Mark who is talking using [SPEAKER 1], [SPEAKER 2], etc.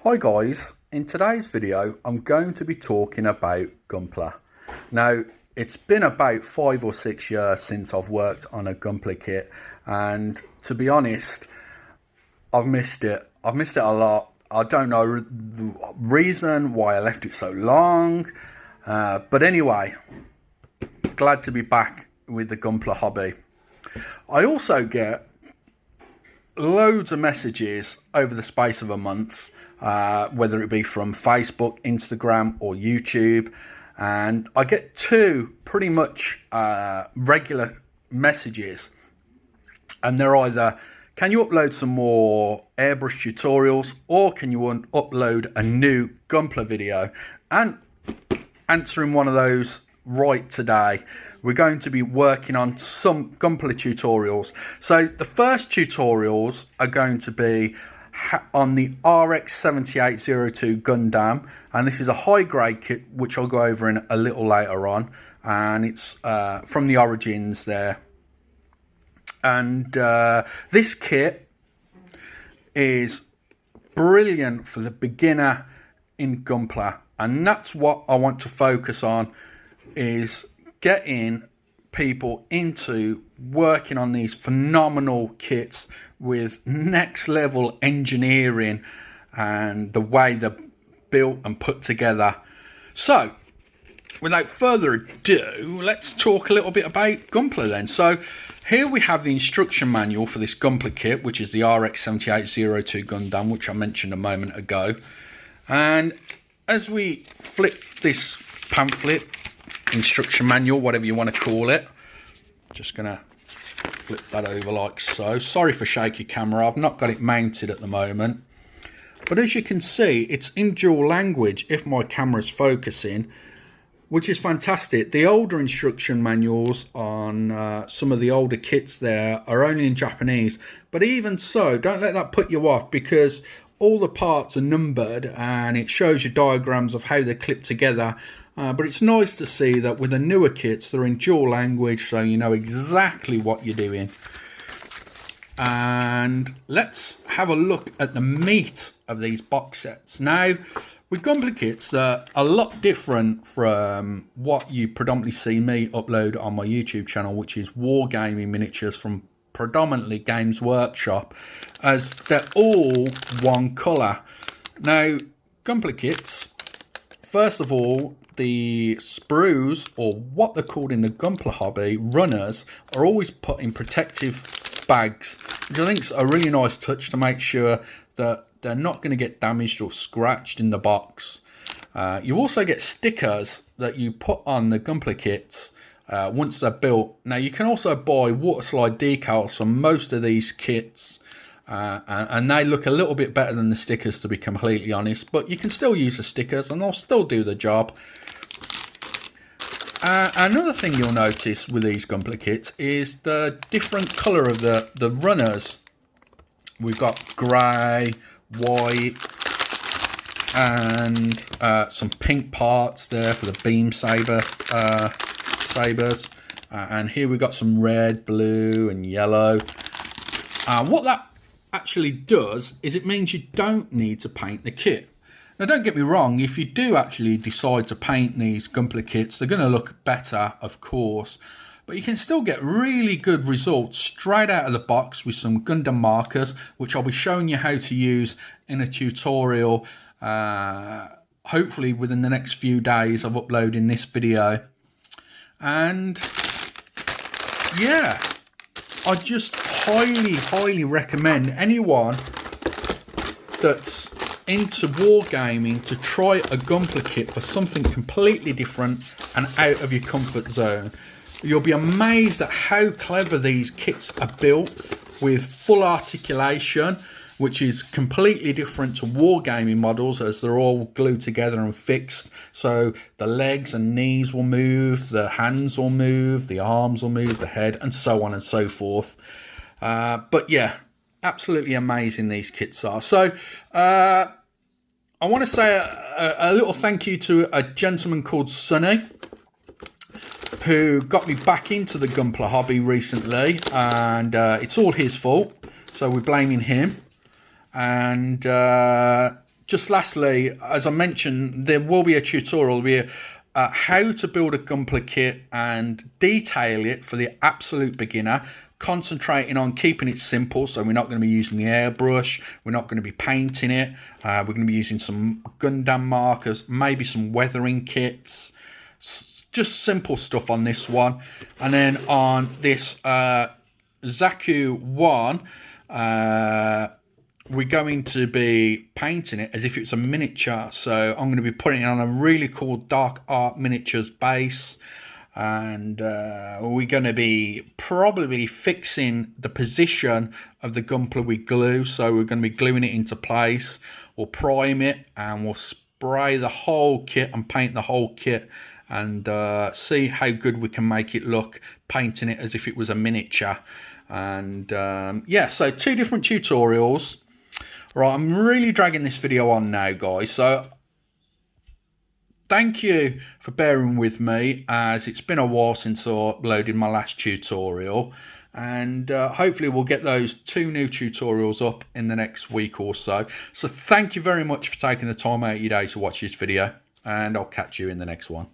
[SPEAKER 1] Hi guys, in today's video I'm going to be talking about Gunpla. Now it's been about 5 or 6 years since I've worked on a Gunpla kit, and to be honest I've missed it a lot. I don't know the reason why I left it so long, but anyway, glad to be back with the Gunpla hobby. I also get loads of messages over the space of a month, whether it be from Facebook, Instagram or YouTube, and I get two pretty much regular messages, and they're either, can you upload some more airbrush tutorials, or can you upload a new Gunpla video? And answering one of those right today. We're going to be working on some Gunpla tutorials. So the first tutorials are going to be on the RX7802 Gundam, and this is a high grade kit which I'll go over in a little later on, and it's from the origins there. And this kit is brilliant for the beginner in Gunpla, and that's what I want to focus on, is getting people into working on these phenomenal kits with next level engineering and the way they're built and put together. So without further ado, let's talk a little bit about Gunpla then. So here we have the instruction manual for this Gunpla kit, which is the RX7802 Gundam, which I mentioned a moment ago. And as we flip this pamphlet, instruction manual, whatever you want to call it, just gonna flip that over like so. Sorry for shaky camera, I've not got it mounted at the moment, but as you can see it's in dual language if my camera's focusing, which is fantastic. The older instruction manuals on some of the older kits there are only in Japanese, but even so, don't let that put you off, because all the parts are numbered and it shows you diagrams of how they're clipped together. But it's nice to see that with the newer kits they're in dual language, so you know exactly what you're doing. And let's have a look at the meat of these box sets. Now with Gunpla kits, they're a lot different from what you predominantly see me upload on my YouTube channel, which is wargaming miniatures from predominantly Games Workshop, as they're all one colour. Now Gunpla kits, first of all, the sprues, or what they're called in the Gunpla hobby, runners, are always put in protective bags, which I think is a really nice touch to make sure that they're not going to get damaged or scratched in the box. You also get stickers that you put on the Gunpla kits once they're built. Now you can also buy water slide decals from most of these kits, and they look a little bit better than the stickers, to be completely honest, but you can still use the stickers and they'll still do the job. Another thing you'll notice with these Gunpla kits is the different colour of the runners. We've got grey, white, and some pink parts there for the beam sabers. And here we've got some red, blue and yellow. What that actually does is it means you don't need to paint the kit. Now don't get me wrong, if you do actually decide to paint these Gunpla kits, they're going to look better, of course, but you can still get really good results straight out of the box with some Gundam markers, which I'll be showing you how to use in a tutorial, hopefully within the next few days of uploading this video. And yeah, I just highly recommend anyone that's into wargaming to try a Gunpla kit for something completely different and out of your comfort zone. You'll be amazed at how clever these kits are built, with full articulation, which is completely different to wargaming models, as they're all glued together and fixed. So the legs and knees will move, the hands will move, the arms will move, the head, and so on and so forth. But yeah, absolutely amazing these kits are. So I want to say a little thank you to a gentleman called Sonny, who got me back into the Gunpla hobby recently, and it's all his fault, so we're blaming him. And just lastly, as I mentioned, there will be a tutorial where how to build a Gunpla kit and detail it for the absolute beginner, concentrating on keeping it simple. So we're not going to be using the airbrush, we're not going to be painting it, we're going to be using some Gundam markers, maybe some weathering kits, just simple stuff on this one. And then on this Zaku 1, we're going to be painting it as if it's a miniature. So I'm going to be putting it on a really cool dark art miniatures base, and we're going to be probably fixing the position of the Gunpla with glue. So we're going to be gluing it into place. We'll prime it and we'll spray the whole kit and paint the whole kit, and see how good we can make it look, painting it as if it was a miniature. And yeah, so 2 different tutorials. Right, I'm really dragging this video on now, guys, so thank you for bearing with me, as it's been a while since I uploaded my last tutorial, and hopefully we'll get those 2 new tutorials up in the next week or so. So thank you very much for taking the time out of your day to watch this video, and I'll catch you in the next one.